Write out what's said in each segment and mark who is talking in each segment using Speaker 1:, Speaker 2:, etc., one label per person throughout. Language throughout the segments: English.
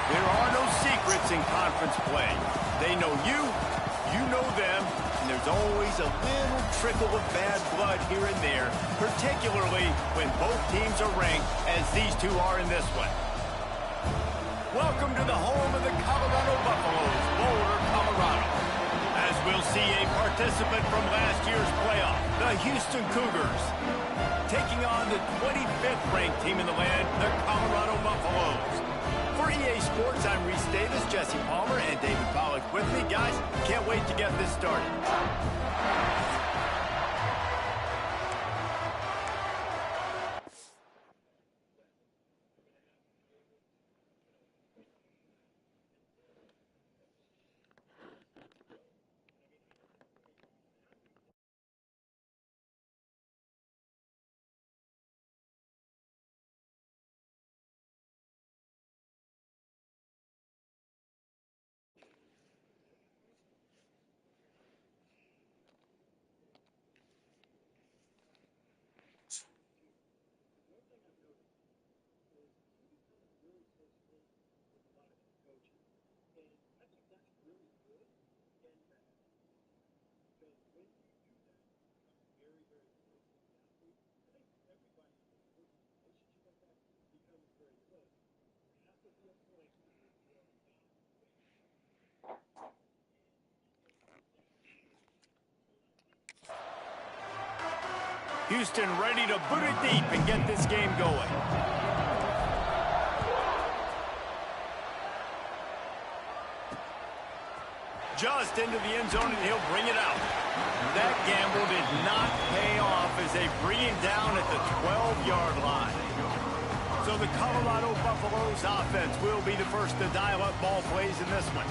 Speaker 1: There are no secrets in conference play. They know you, you know them, and there's always a little trickle of bad blood here and there, particularly when both teams are ranked as these two are in this one. Welcome to the home of the Colorado Buffaloes, Boulder, Colorado. As we'll see a participant from last year's playoff, the Houston Cougars, taking on the 25th ranked team in the land, the Colorado Buffaloes. For EA Sports, I'm Reese Davis, Jesse Palmer, and David Pollack with me. Guys, can't wait to get this started. Houston ready to boot it deep and get this game going. Just into the end zone, and he'll bring it out. That gamble did not pay off as they bring him down at the 12-yard line. So the Colorado Buffaloes offense will be the first to dial up ball plays in this one.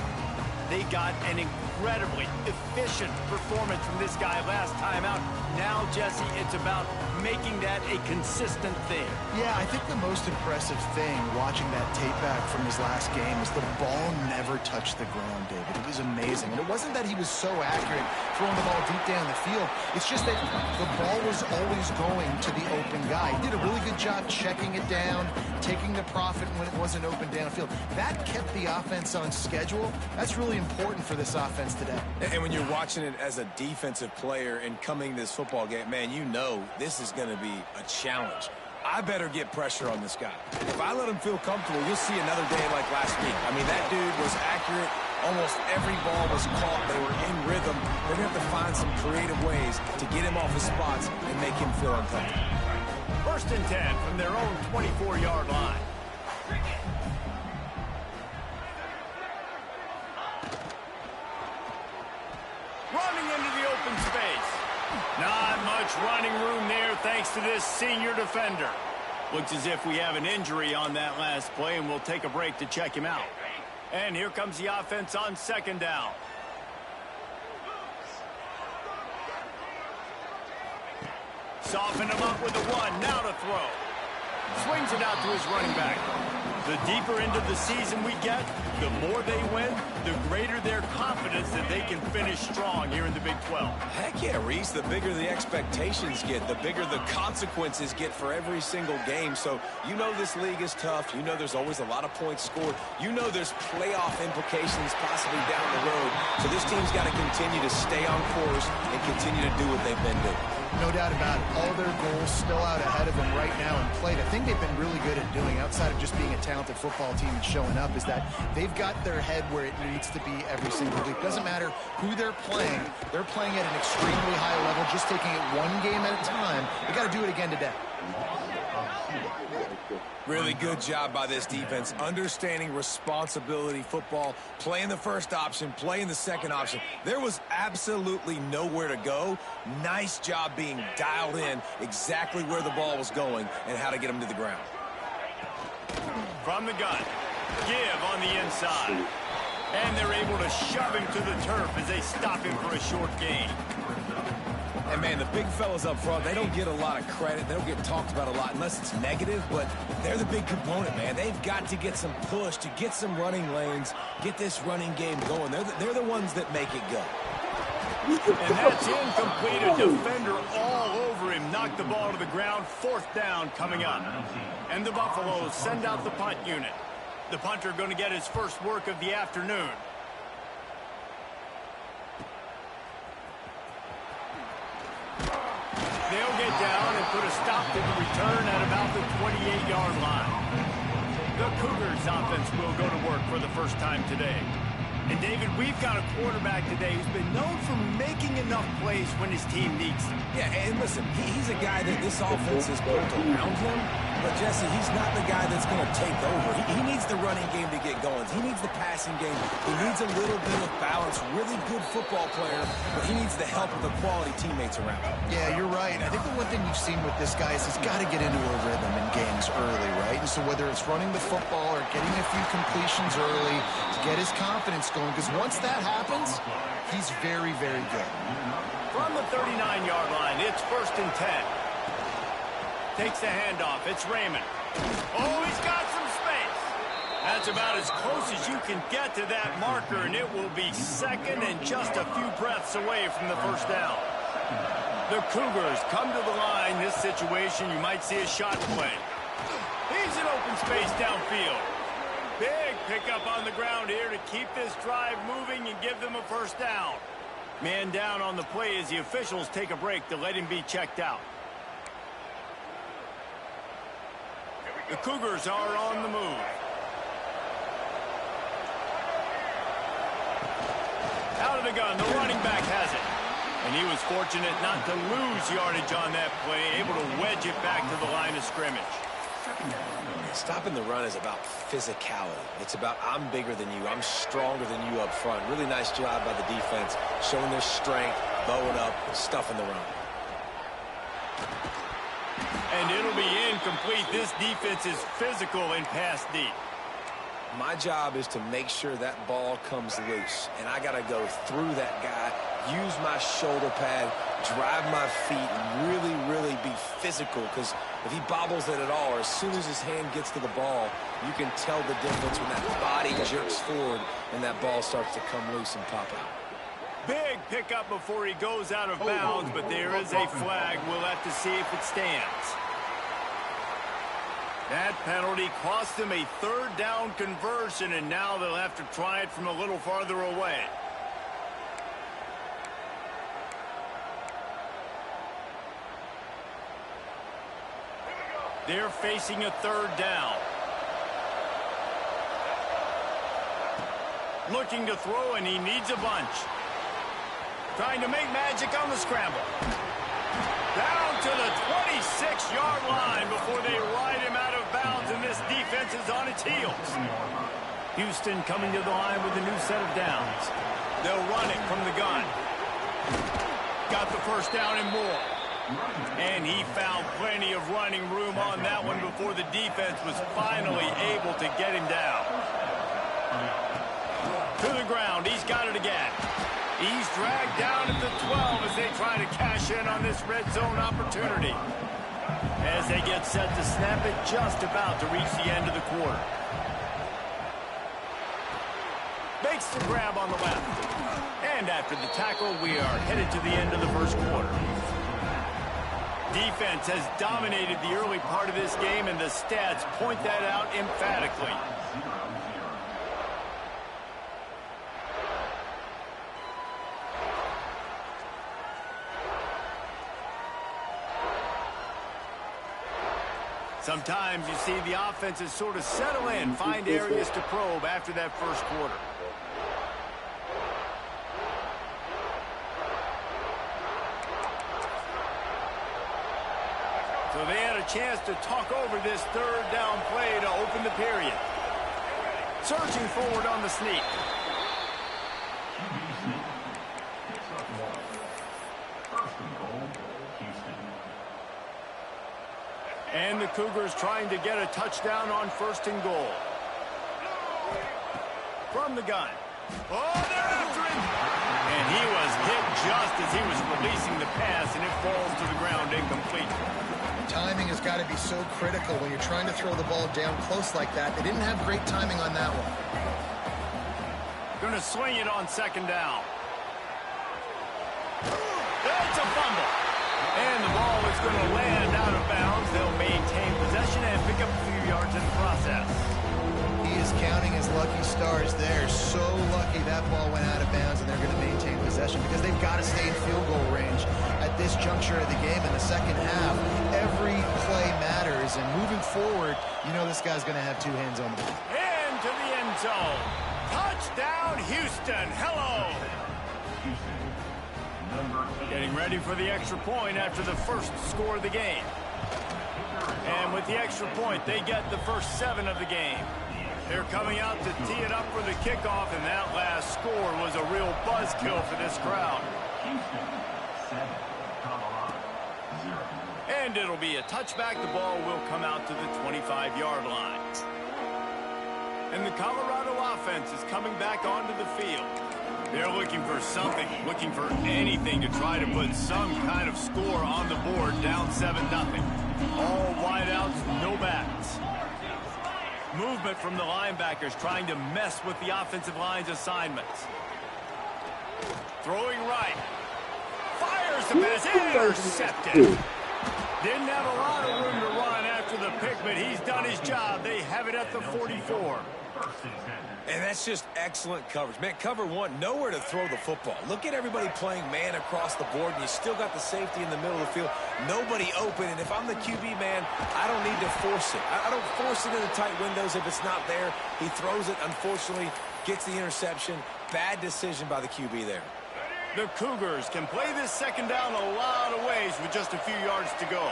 Speaker 1: They got an incredibly efficient performance from this guy last time out. Now, Jesse, it's about making that a consistent thing.
Speaker 2: Yeah, I think the most impressive thing watching that tape back from his last game is the ball never touched the ground, David. It was amazing. And it wasn't that he was so accurate throwing the ball deep down the field. It's just that the ball was always going to the open guy. He did a really good job checking it down, taking the profit when it wasn't open downfield. That kept the offense on schedule. That's really important for this offense today.
Speaker 3: And when you're watching it as a defensive player and coming this football game, man, you know this is going to be a challenge. I better get pressure on this guy. If I let him feel comfortable, you'll see another day like last week. I mean, that dude was accurate. Almost every ball was caught. They were in rhythm. They're going to have to find some creative ways to get him off his spots and make him feel uncomfortable.
Speaker 1: First and 10 from their own 24-yard line. Running into the open space. Not much running room there thanks to this senior defender. Looks as if we have an injury on that last play, and we'll take a break to check him out. And here comes the offense on second down. Soften him up with the one. Now to throw. Swings it out to his running back. The deeper into the season we get, the more they win, the greater their confidence that they can finish strong here in the Big 12.
Speaker 3: Heck yeah, Reese. The bigger the expectations get, the bigger the consequences get for every single game. So you know this league is tough. You know there's always a lot of points scored. You know there's playoff implications possibly down the road. So this team's got to continue to stay on course and continue to do what they've been doing.
Speaker 2: No doubt about it. All their goals still out ahead of them right now in play. The thing they've been really good at doing, outside of just being a talented football team and showing up, is that they've got their head where it needs to be every single week. Doesn't matter who they're playing at an extremely high level, just taking it one game at a time. They got to do it again today.
Speaker 3: Really good job by this defense, understanding responsibility football, playing the first option, playing the second option. There was absolutely nowhere to go. Nice job being dialed in exactly where the ball was going and how to get him to the ground.
Speaker 1: From the gun, give on the inside. And they're able to shove him to the turf as they stop him for a short gain.
Speaker 3: And, man, the big fellas up front, they don't get a lot of credit. They don't get talked about a lot unless it's negative, but they're the big component, man. They've got to get some push, to get some running lanes, get this running game going. They're the ones that make it go.
Speaker 1: And that's incomplete. A defender all over him. Knocked the ball to the ground. Fourth down coming up. And the Buffaloes send out the punt unit. The punter going to get his first work of the afternoon. They'll get down and put a stop to the return at about the 28-yard line. The Cougars offense will go to work for the first time today. And, David, we've got a quarterback today who's been known for making enough plays when his team needs them.
Speaker 3: Yeah, and listen, he's a guy that this offense is built around him. But, Jesse, he's not the guy that's going to take over. He needs the running game to get going. He needs the passing game. He needs a little bit of balance. Really good football player, but he needs the help of the quality teammates around him.
Speaker 2: Yeah, you're right. I think the one thing we've seen with this guy is he's got to get into a rhythm in games early, right? And so whether it's running the football or getting a few completions early to get his confidence going, because once that happens, he's very, very good.
Speaker 1: From the 39-yard line, it's 1st and 10. Takes the handoff. It's Raymond. Oh, he's got some space. That's about as close as you can get to that marker, and it will be second and just a few breaths away from the first down. The Cougars come to the line. This situation, you might see a shot play. He's in open space downfield. Big pickup on the ground here to keep this drive moving and give them a first down. Man down on the play as the officials take a break to let him be checked out. The Cougars are on the move. Out of the gun, the running back has it. And he was fortunate not to lose yardage on that play, able to wedge it back to the line of scrimmage.
Speaker 3: Stopping the run is about physicality. It's about I'm bigger than you. I'm stronger than you up front. Really nice job by the defense, showing their strength, bowing up, stuffing the run.
Speaker 1: And it'll be incomplete. This defense is physical and pass deep.
Speaker 3: My job is to make sure that ball comes loose. And I got to go through that guy, use my shoulder pad, drive my feet, and really, really be physical. Because if he bobbles it at all, or as soon as his hand gets to the ball, you can tell the difference when that body jerks forward and that ball starts to come loose and pop out.
Speaker 1: Big pickup before he goes out of bounds, but there is a flag. We'll have to see if it stands. That penalty cost them a 3rd down conversion, and now they'll have to try it from a little farther away. They're facing a 3rd down. Looking to throw, and he needs a bunch. Trying to make magic on the scramble. Down to the 26-yard line before they ride him out of bounds, and this defense is on its heels. Houston coming to the line with a new set of downs. They'll run it from the gun. Got the first down and more. And he found plenty of running room on that one before the defense was finally able to get him down. To the ground. He's got it again. He's dragged down at the 12 as they try to cash in on this red zone opportunity. As they get set to snap it, just about to reach the end of the quarter. Makes the grab on the left. And after the tackle, we are headed to the end of the first quarter. Defense has dominated the early part of this game, and the stats point that out emphatically. Sometimes you see the offenses sort of settle in, find areas to probe after that first quarter. So they had a chance to talk over this 3rd down play to open the period. Surging forward on the sneak. And the Cougars trying to get a touchdown on 1st and goal. From the gun. Oh, they're after him! And he was hit just as he was releasing the pass, and it falls to the ground incomplete.
Speaker 2: Timing has got to be so critical when you're trying to throw the ball down close like that. They didn't have great timing on that one.
Speaker 1: Going to swing it on 2nd down. It's a fumble. And the ball is going to land out of bounds. They'll maintain possession and pick up a few yards in the process.
Speaker 2: He is lucky stars there. So lucky that ball went out of bounds, and they're going to maintain possession because they've got to stay in field goal range at this juncture of the game in the second half. Every play matters, and moving forward, you know this guy's going to have two hands on the ball.
Speaker 1: Into the end zone. Touchdown, Houston. Hello. Getting ready for the extra point after the first score of the game. And with the extra point, they get the first 7 of the game. They're coming out to tee it up for the kickoff, and that last score was a real buzzkill for this crowd. And it'll be a touchback. The ball will come out to the 25-yard line. And the Colorado offense is coming back onto the field. They're looking for something, looking for anything to try to put some kind of score on the board, down 7-0. All wideouts, no backs. Movement from the linebackers trying to mess with the offensive line's assignments. Throwing right. Fires the pass, intercepted. Didn't have a lot of room to run after the pick, but he's done his job. They have it at the 44.
Speaker 3: And that's just excellent coverage. Man, cover one, nowhere to throw the football. Look at everybody playing man across the board, and you still got the safety in the middle of the field. Nobody open, and if I'm the QB, man, I don't need to force it. I don't force it in the tight windows if it's not there. He throws it, unfortunately, gets the interception. Bad decision by the QB there.
Speaker 1: The Cougars can play this second down a lot of ways with just a few yards to go.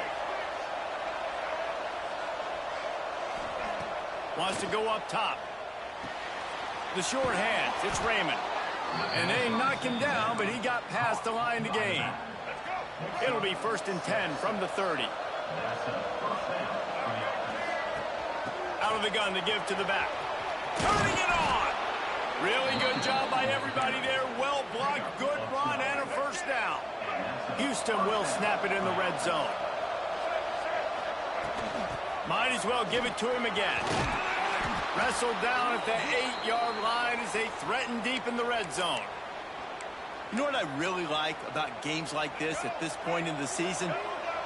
Speaker 1: Wants to go up top. The short hands, it's Raymond. And they knock him down, but he got past the line to gain. It'll be 1st and 10 from the 30. Out of the gun to give to the back. Turning it on. Really good job by everybody there. Well blocked, good run, and a first down. Houston will snap it in the red zone. Might as well give it to him again. Wrestled down at the 8-yard line as they threaten deep in the red zone.
Speaker 4: You know what I really like about games like this at this point in the season?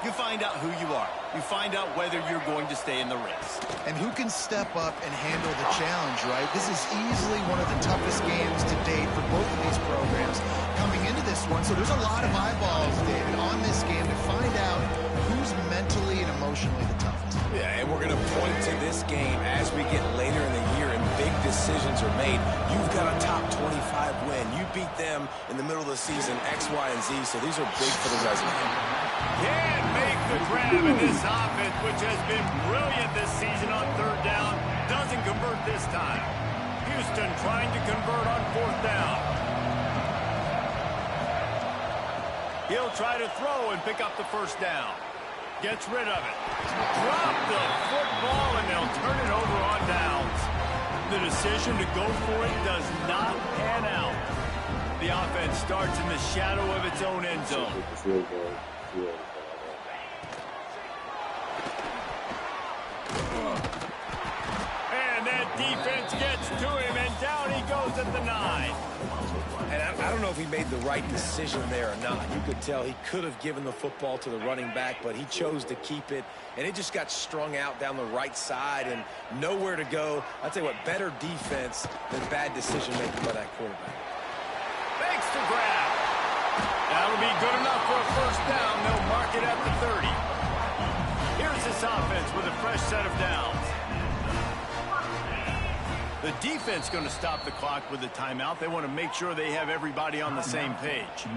Speaker 4: You find out who you are. You find out whether you're going to stay in the race.
Speaker 2: And who can step up and handle the challenge, right? This is easily one of the toughest games to date for both of these programs coming into this one. So there's a lot of eyeballs, David, on this game to find out who's mentally and emotionally the toughest.
Speaker 3: Yeah, and we're going to point to this game as we get later in the year and big decisions are made. You've got a top 25 win. You beat them in the middle of the season, X, Y, and Z, so these are big for the resume.
Speaker 1: Can't make the grab in this offense, which has been brilliant this season on 3rd down. Doesn't convert this time. Houston trying to convert on 4th down. He'll try to throw and pick up the first down. Gets rid of it. Drop the football, and they'll turn it over on downs. The decision to go for it does not pan out. The offense starts in the shadow of its own end zone. And that defense gets to him, and down he goes at the 9.
Speaker 3: And I don't know if he made the right decision there or not. You could tell he could have given the football to the running back, but he chose to keep it, and it just got strung out down the right side and nowhere to go. I'll tell you what, better defense than bad decision-making by that quarterback.
Speaker 1: Makes the grab. That'll be good enough for a first down. They'll mark it at the 30. Here's this offense with a fresh set of downs. The defense going to stop the clock with a timeout. They want to make sure they have everybody on the same page.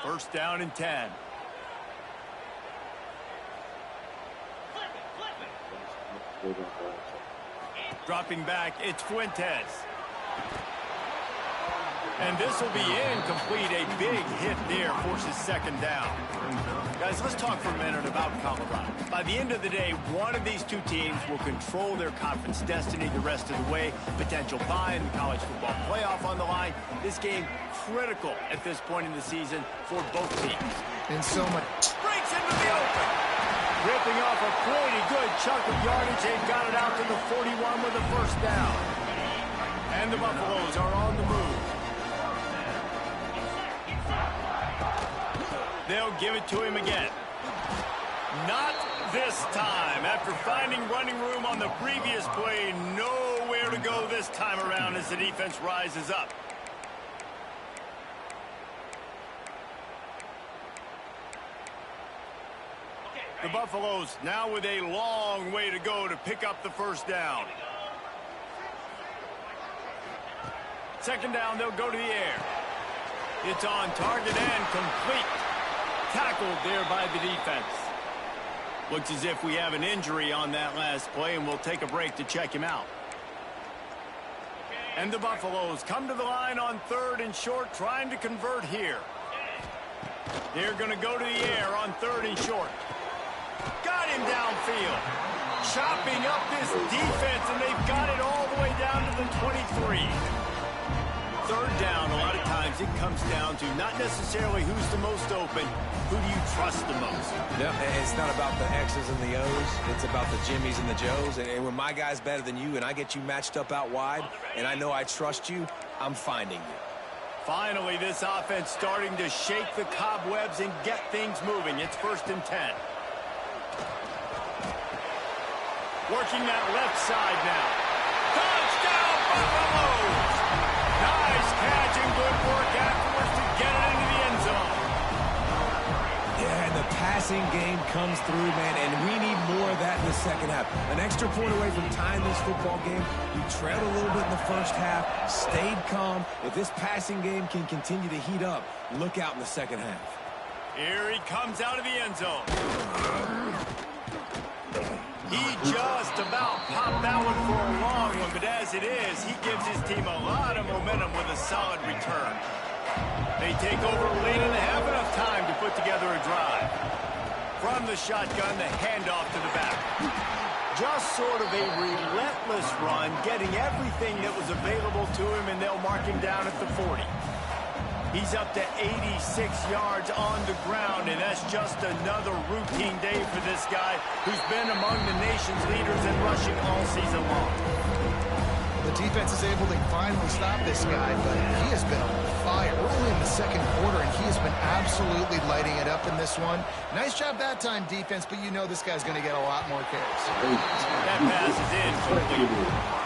Speaker 1: First down and 10. Dropping back, it's Fuentes. And this will be incomplete. A big hit there forces 2nd down. Guys, let's talk for a minute about Colorado. By the end of the day, one of these two teams will control their conference destiny the rest of the way. Potential bye in the college football playoff on the line. This game critical at this point in the season for both teams.
Speaker 2: And so much.
Speaker 1: Breaks into the open. Ripping off a pretty good chunk of yardage. They've got it out to the 41 with a first down. And the Buffaloes are on the move. They'll give it to him again. Not this time. After finding running room on the previous play, nowhere to go this time around as the defense rises up. The Buffaloes now with a long way to go to pick up the first down. Second down, they'll go to the air. It's on target and complete. Tackled there by the defense. Looks as if we have an injury on that last play, and we'll take a break to check him out. And the Buffaloes come to the line on 3rd and short, trying to convert here. They're going to go to the air on 3rd and short. Got him downfield. Chopping up this defense, and they've got it all the way down to the 23. 3rd down, a lot of times it comes down to not necessarily who's the most open, who do you trust the most?
Speaker 3: Yep, it's not about the X's and the O's. It's about the Jimmys and the Joes. And when my guy's better than you and I get you matched up out wide and I know I trust you, I'm finding you.
Speaker 1: Finally, this offense starting to shake the cobwebs and get things moving. It's 1st and 10. Working that left side now. Touchdown, Buffaloes! Nice catch and good work afterwards to get it into the end zone.
Speaker 3: Yeah, and the passing game comes through, man, and we need more of that in the second half. An extra point away from tying this football game. We trailed a little bit in the first half, stayed calm. If this passing game can continue to heat up, look out in the second half.
Speaker 1: Here he comes out of the end zone. He just about popped that one for a long one, but as it is, he gives his team a lot of momentum with a solid return. They take over late in the half, enough time to put together a drive. From the shotgun, the handoff to the back. Just sort of a relentless run, getting everything that was available to him, and they'll mark him down at the 40. He's up to 86 yards on the ground, and that's just another routine day for this guy who's been among the nation's leaders in rushing all season long.
Speaker 2: The defense is able to finally stop this guy, but he has been on fire. We're only in the second quarter, and he has been absolutely lighting it up in this one. Nice job that time, defense, but you know this guy's going to get a lot more carries.
Speaker 1: That pass is in quickly.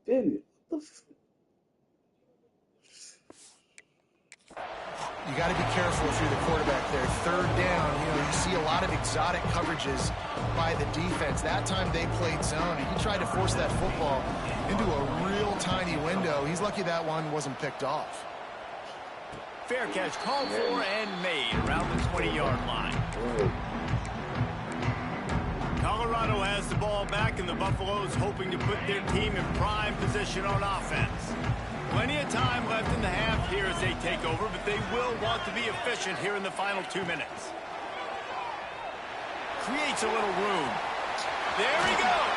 Speaker 5: Damn it. What the
Speaker 2: You got to be careful if you're the quarterback there. 3rd down, you see a lot of exotic coverages by the defense. That time they played zone, and he tried to force that football into a real tiny window. He's lucky that one wasn't picked off.
Speaker 1: Fair catch called for and made around the 20-yard line. Colorado has the ball back, and the Buffaloes hoping to put their team in prime position on offense. Plenty of time left in the half here as they take over, but they will want to be efficient here in the final 2 minutes. Creates a little room. There he goes.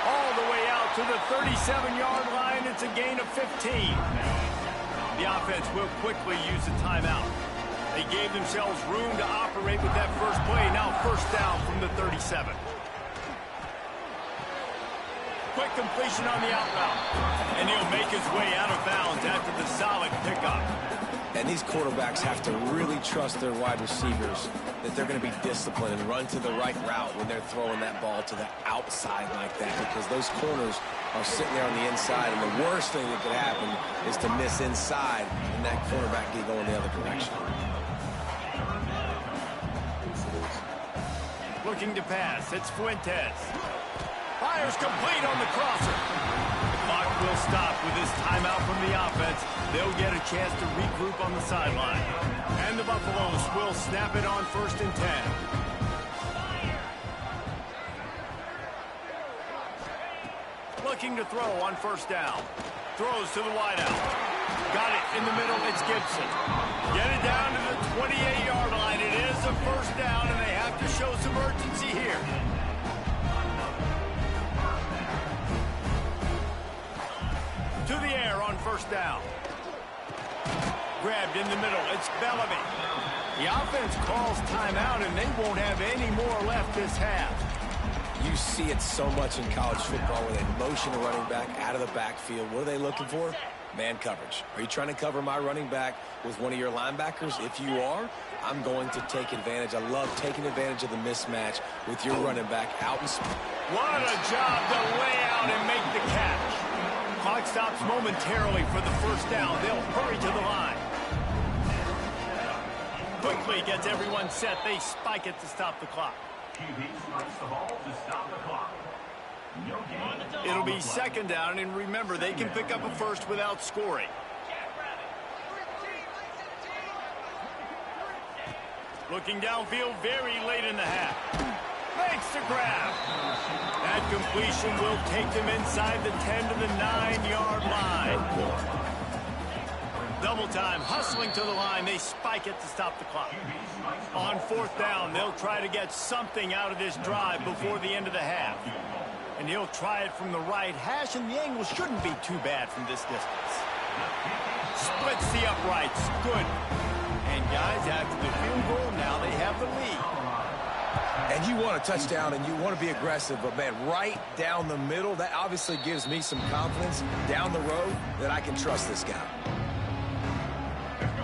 Speaker 1: All the way out to the 37-yard line. It's a gain of 15. The offense will quickly use a timeout. They gave themselves room to operate with that first play. Now 1st down from the 37. Quick completion on the out route. And he'll make his way out of bounds after the solid pickup.
Speaker 3: And these quarterbacks have to really trust their wide receivers that they're going to be disciplined and run to the right route when they're throwing that ball to the outside like that, because those corners are sitting there on the inside, and the worst thing that could happen is to miss inside and that quarterback get going the other direction.
Speaker 1: Looking to pass. It's Fuentes. Fires complete on the crosser. The clock will stop with this timeout from the offense. They'll get a chance to regroup on the sideline. And the Buffaloes will snap it on 1st and 10. Looking to throw on 1st down. Throws to the wideout. Got it in the middle. It's Gibson. Get it down to the 28-yard line. It is a 1st down, and they have to show some urgency here. To the air on 1st down. Grabbed in the middle. It's Bellamy. The offense calls timeout, and they won't have any more left this half.
Speaker 3: You see it so much in college football where they motion a running back out of the backfield. What are they looking for? Man coverage. Are you trying to cover my running back with one of your linebackers? If you are, I'm going to take advantage. I love taking advantage of the mismatch with your running back out in space.
Speaker 1: What a job to lay out and make the catch. Clock stops momentarily for the first down. They'll hurry to the line. Quickly gets everyone set. They spike it to stop the clock. It'll be second down, and remember, they can pick up a first without scoring. Looking downfield very late in the half. Makes the grab. That completion will take them inside the 10 to the 9-yard line. Double time, hustling to the line. They spike it to stop the clock. On fourth down, they'll try to get something out of this drive before the end of the half. And he'll try it from the right hash, and the angle shouldn't be too bad from this distance. Splits the uprights. Good. And guys, after the field goal, now they have the lead.
Speaker 3: And you want a touchdown, and you want to be aggressive, but, man, right down the middle, that obviously gives me some confidence down the road that I can trust this guy.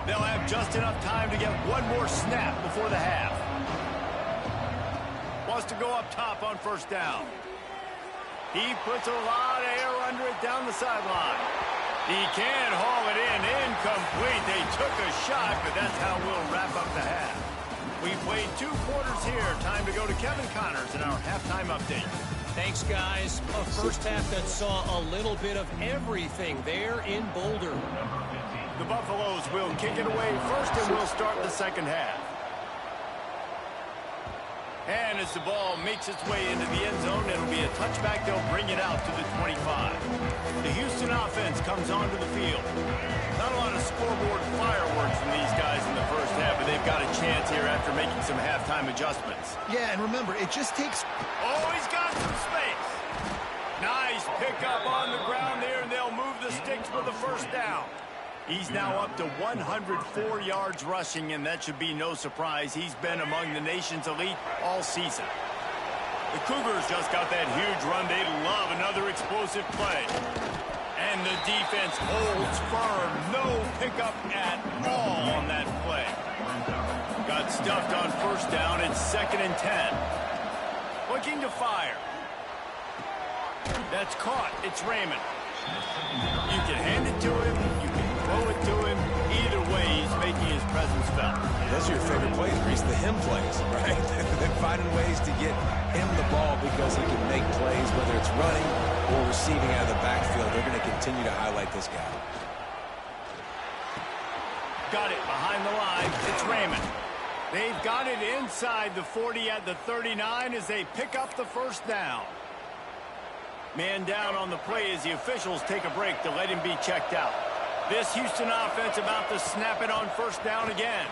Speaker 1: They'll have just enough time to get one more snap before the half. Wants to go up top on first down. He puts a lot of air under it down the sideline. He can't haul it in. Incomplete. They took a shot, but that's how we'll wrap up the half. We played 2 quarters here. Time to go to Kevin Connors in our halftime update.
Speaker 6: Thanks, guys. A first half that saw a little bit of everything there in Boulder.
Speaker 1: The Buffaloes will kick it away first, and we'll start the second half. And as the ball makes its way into the end zone, it'll be a touchback. They'll bring it out to the 25. The Houston offense comes onto the field. Not a lot of scoreboard fireworks from these guys in the first half, but they've got a chance here after making some halftime adjustments.
Speaker 2: Yeah, and remember, it just takes...
Speaker 1: Oh, he's got some space. Nice pickup on the ground there, and they'll move the sticks for the first down. He's now up to 104 yards rushing, and that should be no surprise. He's been among the nation's elite all season. The Cougars just got that huge run. They love another explosive play. And the defense holds firm. No pickup at all on that play. Got stuffed on first down. It's 2nd and 10. Looking to fire. That's caught. It's Raymond. You can hand it to him. You can throw it to him. Either way, he's making his presence felt.
Speaker 3: Those are your favorite plays, Reese, the him plays, right? They're finding ways to get him the ball because he can make plays, whether it's running or receiving out of the backfield. They're going to continue to highlight this guy.
Speaker 1: Got it behind the line. It's Raymond. They've got it inside the 40 at the 39 as they pick up the first down. Man down on the play as the officials take a break to let him be checked out. This Houston offense about to snap it on first down again.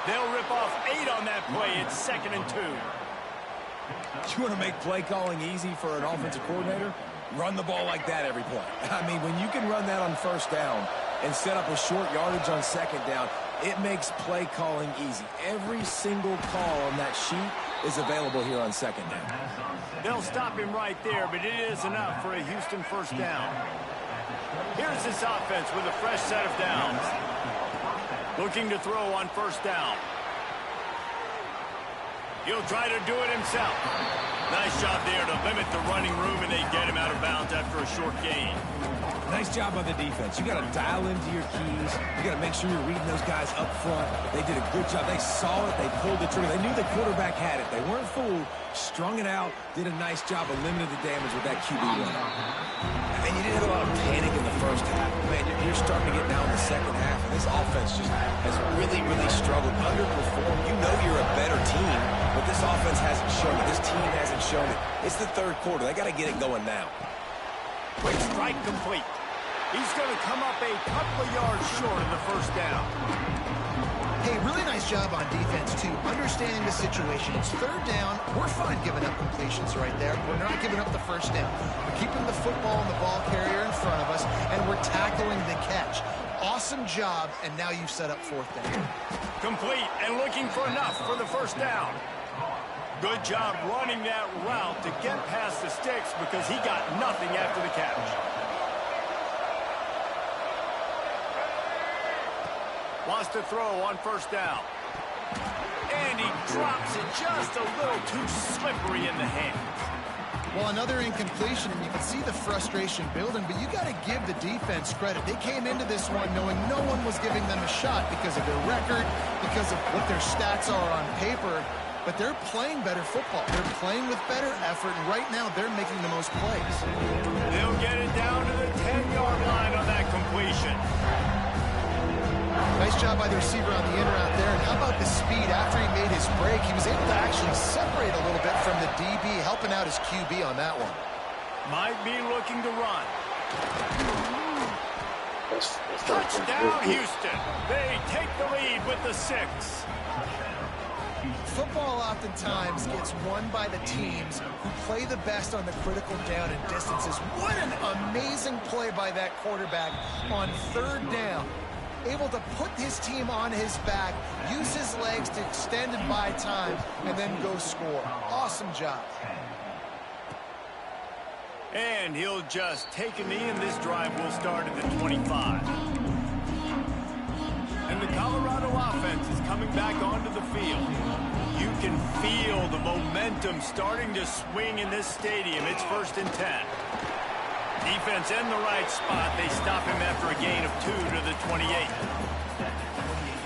Speaker 1: They'll rip off 8 on that play. It's 2nd and 2.
Speaker 3: You want to make play calling easy for an offensive coordinator? Run the ball like that every play. I mean, when you can run that on first down and set up a short yardage on second down, it makes play calling easy. Every single call on that sheet is available here on second down.
Speaker 1: They'll stop him right there, but it is enough for a Houston first down. Here's this offense with a fresh set of downs. Looking to throw on first down. He'll try to do it himself. Nice job there to limit the running room, and they get him out of bounds after a short gain.
Speaker 3: Nice job by the defense. You got to dial into your keys. You got to make sure you're reading those guys up front. They did a good job. They saw it. They pulled the trigger. They knew the quarterback had it. They weren't fooled. Strung it out. Did a nice job of limiting the damage with that QB run. And you didn't have a lot of panic in the first half. Man, you're starting to get down in the second half, and this offense just has really, really struggled, underperformed. You know you're a better team, but this offense hasn't shown it. This team hasn't shown it. It's the third quarter. They got to get it going now.
Speaker 1: Quick strike complete. He's going to come up a couple of yards short of the first down.
Speaker 2: Hey, really nice job on defense, too. Understanding the situation. It's third down. We're fine giving up completions right there. We're not giving up the first down. We're keeping the football and the ball carrier in front of us, and we're tackling the catch. Awesome job, and now you've set up fourth down.
Speaker 1: Complete and looking for enough for the first down. Good job running that route to get past the sticks because he got nothing after the catch. Wants to throw on first down. And he drops it just a little too slippery in the hands.
Speaker 2: Well, another incompletion, and you can see the frustration building, but you got to give the defense credit. They came into this one knowing no one was giving them a shot because of their record, because of what their stats are on paper, but they're playing better football. They're playing with better effort, and right now they're making the most plays.
Speaker 1: They'll get it down to the 10-yard line on that completion.
Speaker 2: Nice job by the receiver on the in route there. And how about the speed? After he made his break, he was able to actually separate a little bit from the DB, helping out his QB on that one.
Speaker 1: Might be looking to run.
Speaker 5: That's
Speaker 1: Touchdown, Houston. They take the lead with the 6.
Speaker 2: Football oftentimes gets won by the teams who play the best on the critical down and distances. What an amazing play by that quarterback on third down. Able to put his team on his back, use his legs to extend and buy time, and then go score. Awesome job.
Speaker 1: And he'll just take a knee, and this drive will start at the 25. And the Colorado offense is coming back onto the field. You can feel the momentum starting to swing in this stadium. It's 1st and 10. Defense in the right spot. They stop him after a gain of 2 to the 28.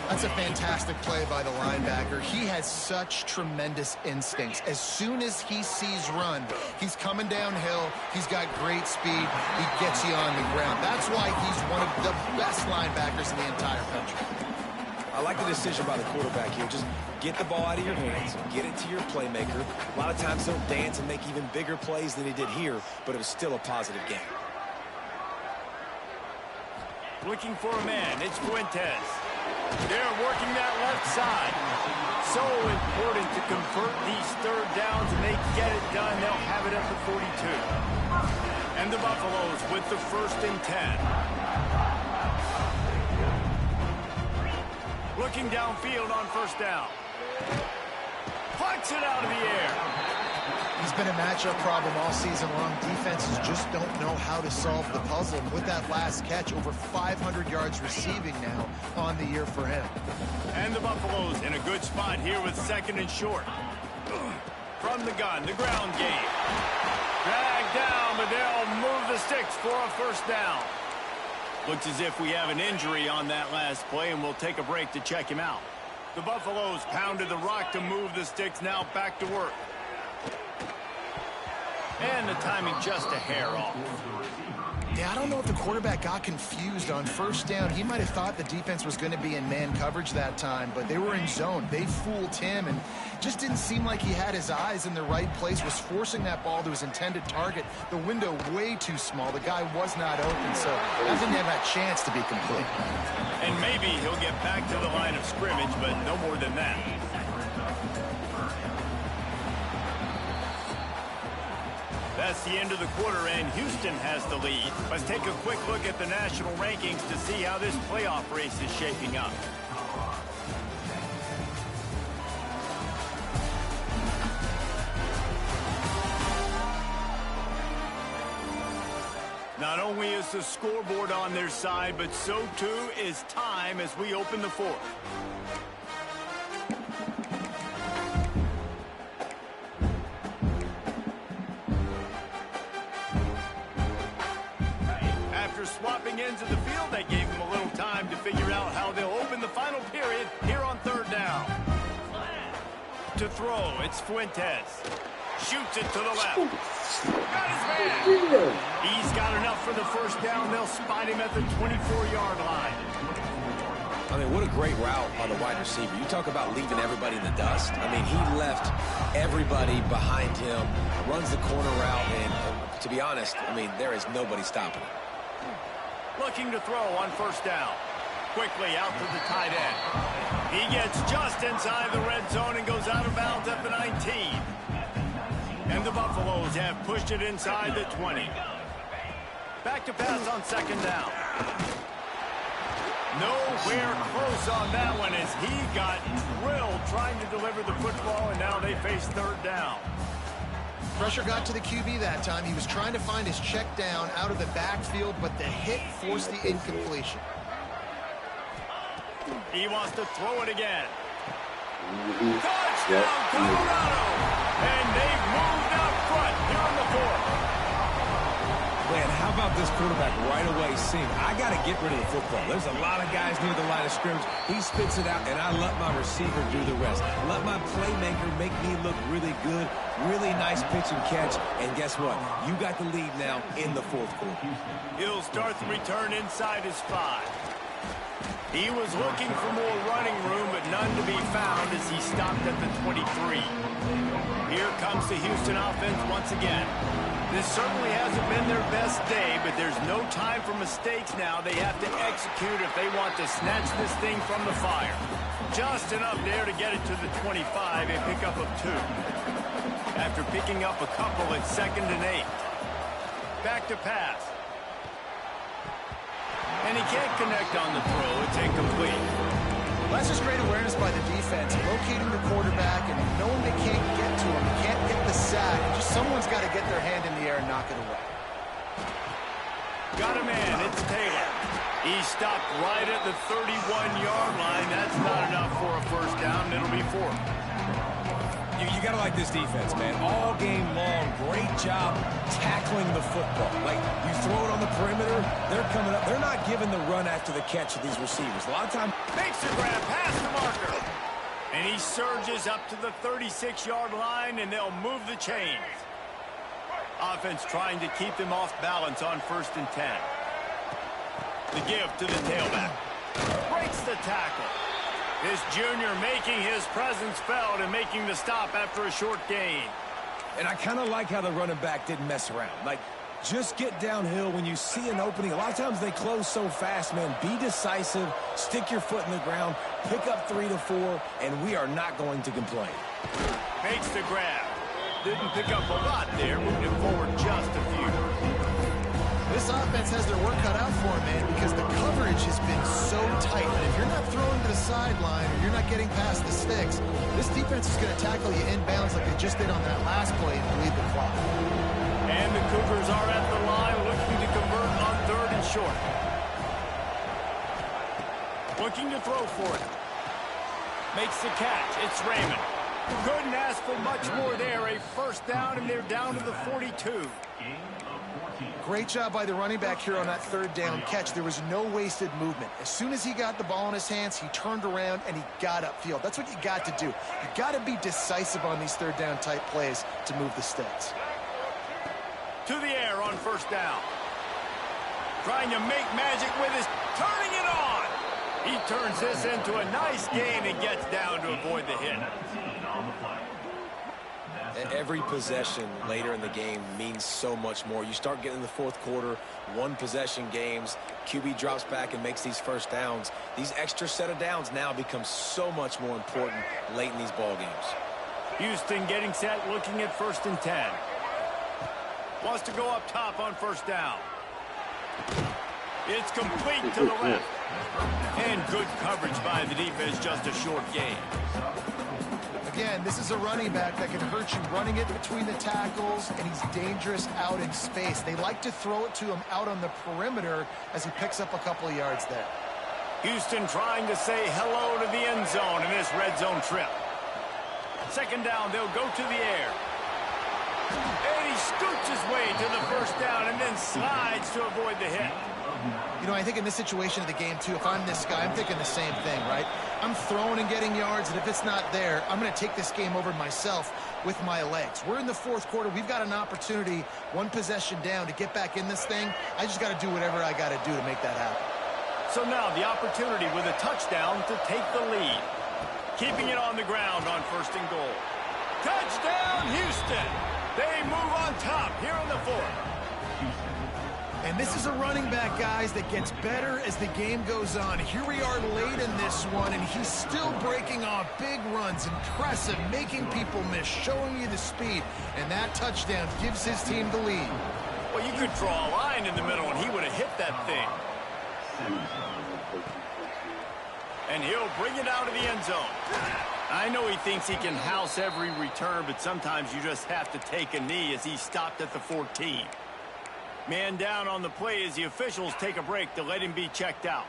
Speaker 2: That's a fantastic play by the linebacker. He has such tremendous instincts. As soon as he sees run, he's coming downhill. He's got great speed. He gets you on the ground. That's why he's one of the best linebackers in the entire country.
Speaker 3: I like the decision by the quarterback here. Just get the ball out of your hands, get it to your playmaker. A lot of times he'll dance and make even bigger plays than he did here, but it was still a positive game.
Speaker 1: Looking for a man. It's Fuentes. They're working that left side. So important to convert these third downs, and they get it done. They'll have it at the 42. And the Buffaloes with the 1st and 10. Looking downfield on first down. Plucks it out of the air.
Speaker 2: He's been a matchup problem all season long. Defenses just don't know how to solve the puzzle. With that last catch, over 500 yards receiving now on the year for him.
Speaker 1: And the Buffaloes in a good spot here with 2nd and short. From the gun, the ground game. Dragged down, but they'll move the sticks for a 1st down. Looks as if we have an injury on that last play, and we'll take a break to check him out. The Buffaloes pounded the rock to move the sticks, now back to work. And the timing just a hair off.
Speaker 2: Yeah, I don't know if the quarterback got confused on first down. He might have thought the defense was going to be in man coverage that time, but they were in zone. They fooled him and just didn't seem like he had his eyes in the right place, was forcing that ball to his intended target. The window way too small. The guy was not open, so I didn't have that chance to be complete.
Speaker 1: And maybe he'll get back to the line of scrimmage, but no more than that. That's the end of the quarter, and Houston has the lead. Let's take a quick look at the national rankings to see how this playoff race is shaping up. Not only is the scoreboard on their side, but so too is time as we open the 4th. Swapping ends of the field, they gave him a little time to figure out how they'll open the final period here on 3rd down. To throw, it's Fuentes. Shoots it to the left. Got his man. He's got enough for the 1st down. They'll spot him at the 24-yard line.
Speaker 3: I mean, what a great route by the wide receiver. You talk about leaving everybody in the dust. I mean, he left everybody behind him, runs the corner route, and to be honest, I mean, there is nobody stopping him.
Speaker 1: Looking to throw on 1st down. Quickly out to the tight end. He gets just inside the red zone and goes out of bounds at the 19. And the Buffaloes have pushed it inside the 20. Back to pass on 2nd down. Nowhere close on that one as he got drilled trying to deliver the football, and now they face third down.
Speaker 2: Pressure got to the QB that time. He was trying to find his check down out of the backfield, but the hit forced the incompletion.
Speaker 1: He wants to throw it again. Touchdown, Colorado! And they've moved out front here in the fourth.
Speaker 3: Man, how about this quarterback right away seeing, I got to get rid of the football. There's a lot of guys near the line of scrimmage. He spits it out, and I let my receiver do the rest. Let my playmaker make me look really good. Really nice pitch and catch. And guess what? You got the lead now in the fourth quarter.
Speaker 1: He'll start the return inside his 5. He was looking for more running room, but none to be found as he stopped at the 23. Here comes the Houston offense once again. This certainly hasn't been their best day, but there's no time for mistakes now. They have to execute if they want to snatch this thing from the fire. Just enough there to get it to the 25, a pickup of 2. After picking up a couple at 2nd and 8. Back to pass. And he can't connect on the throw. It's incomplete.
Speaker 2: That's just great awareness by the defense, locating the quarterback and knowing they can't get to him. They can't get the sack. Just someone's got to get their hand in the air and knock it away.
Speaker 1: Got a man. It's Taylor. He stopped right at the 31-yard line. That's not enough for a first down. It'll be 4.
Speaker 3: You got to like this defense, man. All game long, great job tackling the football. Like, you throw it on the perimeter, they're coming up. They're not giving the run after the catch of these receivers. A lot of time.
Speaker 1: Makes the grab past the marker. And he surges up to the 36-yard line, and they'll move the chains. Offense trying to keep them off balance on 1st and 10. The give to the tailback. Breaks the tackle. This junior making his presence felt and making the stop after a short gain.
Speaker 3: And I kind of like how the running back didn't mess around. Like, just get downhill when you see an opening. A lot of times they close so fast, man. Be decisive, stick your foot in the ground, pick up 3 to 4, and we are not going to complain.
Speaker 1: Makes the grab. Didn't pick up a lot there, moving it forward just a few.
Speaker 2: This offense has their work cut out for them, man, because the coverage has been so tight. And if you're not throwing to the sideline or you're not getting past the sticks, this defense is going to tackle you inbounds like they just did on that last play and bleed the clock.
Speaker 1: And the Cougars are at the line looking to convert on 3rd and short. Looking to throw for it. Makes the catch. It's Raymond. Couldn't ask for much more there. A first down, and they're down to the 42.
Speaker 2: Great job by the running back here on that 3rd down catch. There was no wasted movement. As soon as he got the ball in his hands, he turned around and he got upfield. That's what you got to do. You got to be decisive on these 3rd down type plays to move the sticks.
Speaker 1: To the air on 1st down. Trying to make magic with his turning it on. He turns this into a nice gain and gets down to avoid the hit.
Speaker 3: Every possession later in the game means so much more. You start getting in the fourth quarter, 1-possession games, QB drops back and makes these first downs. These extra set of downs now become so much more important late in these ball games.
Speaker 1: Houston getting set, looking at 1st and 10. Wants to go up top on 1st down. It's complete to the left. And good coverage by the defense, just a short gain.
Speaker 2: Again, this is a running back that can hurt you running it between the tackles, and he's dangerous out in space. They like to throw it to him out on the perimeter as he picks up a couple of yards there.
Speaker 1: Houston trying to say hello to the end zone in this red zone trip. 2nd down, they'll go to the air. And he scoots his way to the 1st down and then slides to avoid the hit.
Speaker 2: You know, I think in this situation of the game, too, if I'm this guy, I'm thinking the same thing, right? I'm throwing and getting yards, and if it's not there, I'm going to take this game over myself with my legs. We're in the fourth quarter. We've got an opportunity, 1 possession down, to get back in this thing. I just got to do whatever I got to do to make that happen.
Speaker 1: So now the opportunity with a touchdown to take the lead. Keeping it on the ground on 1st and goal. Touchdown, Houston! They move on top here in the 4th.
Speaker 2: And this is a running back, guys, that gets better as the game goes on. Here we are late in this one, and he's still breaking off big runs. Impressive, making people miss, showing you the speed. And that touchdown gives his team the lead.
Speaker 1: Well, you could draw a line in the middle, and he would have hit that thing. And he'll bring it out of the end zone. I know he thinks he can house every return, but sometimes you just have to take a knee as he stopped at the 14. Man down on the play as the officials take a break to let him be checked out.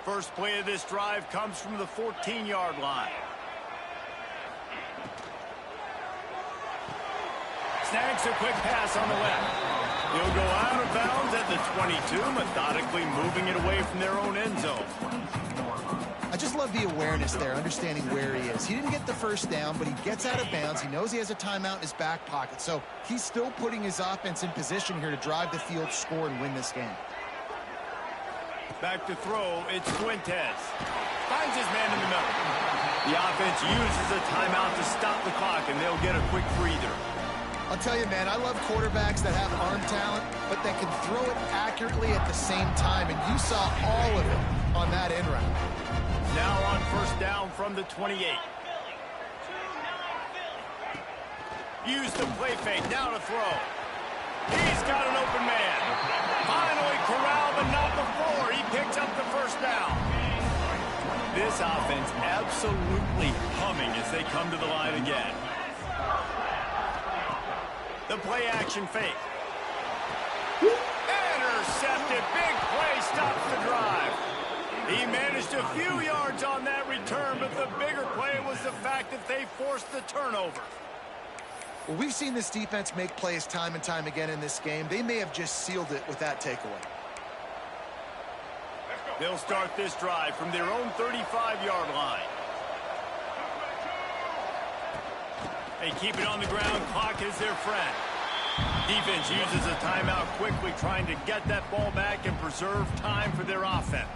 Speaker 1: First play of this drive comes from the 14-yard line. Snags a quick pass on the left. He'll go out of bounds at the 22, methodically moving it away from their own end zone.
Speaker 2: I just love the awareness there, understanding where he is. He didn't get the first down, but he gets out of bounds. He knows he has a timeout in his back pocket, so he's still putting his offense in position here to drive the field, score, and win this game.
Speaker 1: Back to throw, it's Fuentes. Finds his man in the middle. The offense uses a timeout to stop the clock, and they'll get a quick breather.
Speaker 2: I'll tell you, man, I love quarterbacks that have arm talent, but that can throw it accurately at the same time, and you saw all of it on that end route.
Speaker 1: Now on first down from the 28. Use the play fake, now to throw. He's got an open man. Finally corralled, but not before. He picks up the first down. This offense absolutely humming as they come to the line again. The play action fake. Intercepted. Big play stops the drive. He managed a few yards on that return, but the bigger play was the fact that they forced the turnover.
Speaker 2: Well, we've seen this defense make plays time and time again in this game. They may have just sealed it with that takeaway.
Speaker 1: They'll start this drive from their own 35-yard line. They keep it on the ground. Clock is their friend. Defense uses a timeout quickly, trying to get that ball back and preserve time for their offense.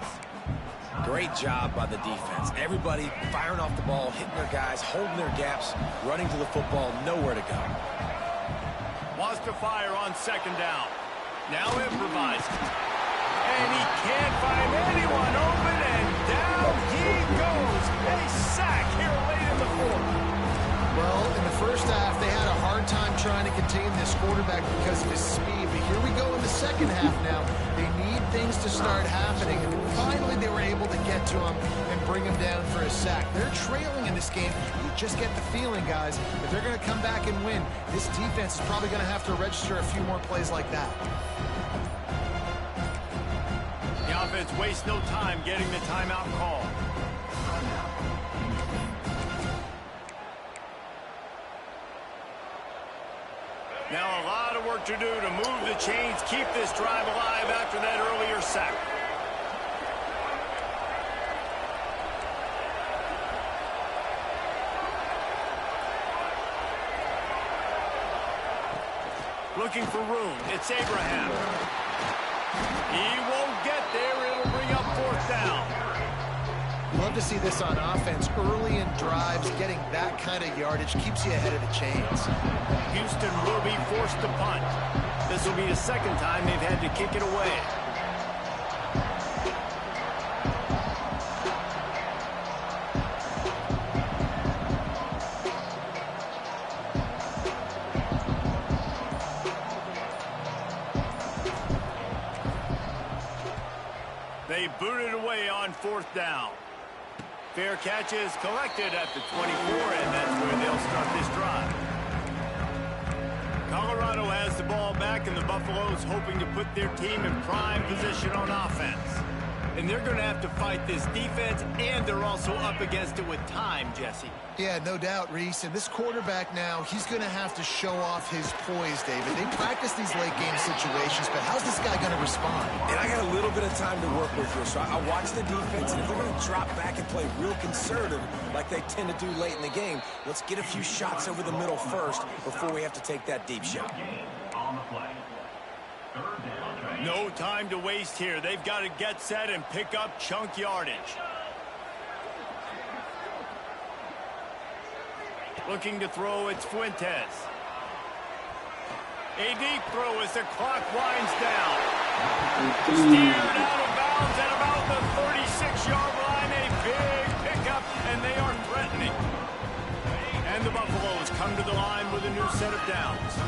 Speaker 3: Great job by the defense. Everybody firing off the ball, hitting their guys, holding their gaps, running to the football, nowhere to go.
Speaker 1: Wants to fire on second down. Now improvising. And he can't find anyone open, and down he goes. A sack here late in the fourth.
Speaker 2: Well, in the first half, they had a hard time trying to contain this quarterback because of his speed. But here we go in the second half now. They need things to start happening. And finally, they were able to get to him and bring him down for a sack. They're trailing in this game. You just get the feeling, guys, if they're going to come back and win, this defense is probably going to have to register a few more plays like that.
Speaker 1: The offense wastes no time getting the timeout call. Now a lot of work to do to move the chains, keep this drive alive after that earlier sack. Looking for room. It's Abraham. He won't get there. It'll bring up fourth down.
Speaker 2: Love to see this on offense. Early in drives, getting that kind of yardage keeps you ahead of the chains.
Speaker 1: Houston will be forced to punt. This will be the second time they've had to kick it away. They boot it away on fourth down. Fair catch is collected at the 24, and that's where they'll start this drive. Colorado has the ball back, and the Buffaloes hoping to put their team in prime position on offense. And they're going to have to fight this defense, and they're also up against it with time, Jesse.
Speaker 2: Yeah, no doubt, Reese. And this quarterback now, he's going to have to show off his poise, David. They practice these late-game situations, but how's this guy going to respond?
Speaker 3: And I got a little bit of time to work with here, so I watch the defense, and if they're going to drop back and play real conservative like they tend to do late in the game, let's get a few shots over the middle first before we have to take that deep shot.
Speaker 1: No time to waste here. They've got to get set and pick up chunk yardage. Looking to throw, it's Fuentes. A deep throw as the clock winds down. Steered out of bounds at about the 36-yard line. A big pickup, and they are threatening. And the Buffaloes come to the line with a new set of downs.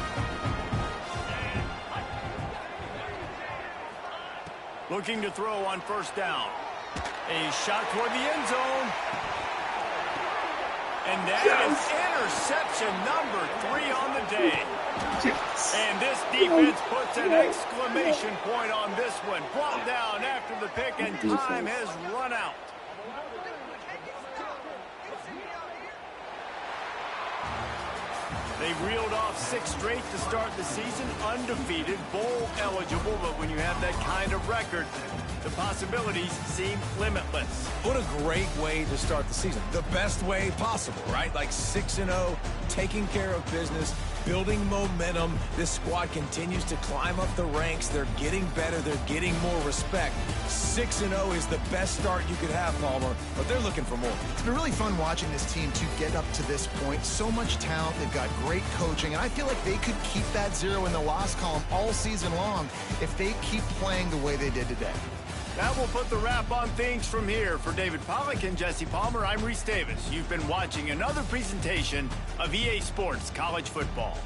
Speaker 1: Looking to throw on first down. A shot toward the end zone. And that is interception number 3 on the day.
Speaker 5: Yes.
Speaker 1: And this defense puts an exclamation point on this one. Brought down after the pick, and time has run out. They reeled off 6 straight to start the season, undefeated, bowl eligible, but when you have that kind of record, the possibilities seem limitless.
Speaker 3: What a great way to start the season. The best way possible, right? Like 6-0, taking care of business, building momentum. This squad continues to climb up the ranks. They're getting better. They're getting more respect. 6-0 is the best start you could have, Palmer, but they're looking for more.
Speaker 2: It's been really fun watching this team to get up to this point. So much talent. They've got great coaching, and I feel like they could keep that 0 in the loss column all season long if they keep playing the way they did today.
Speaker 1: That will put the wrap on things from here. For David Pollack and Jesse Palmer, I'm Reese Davis. You've been watching another presentation of EA Sports College Football.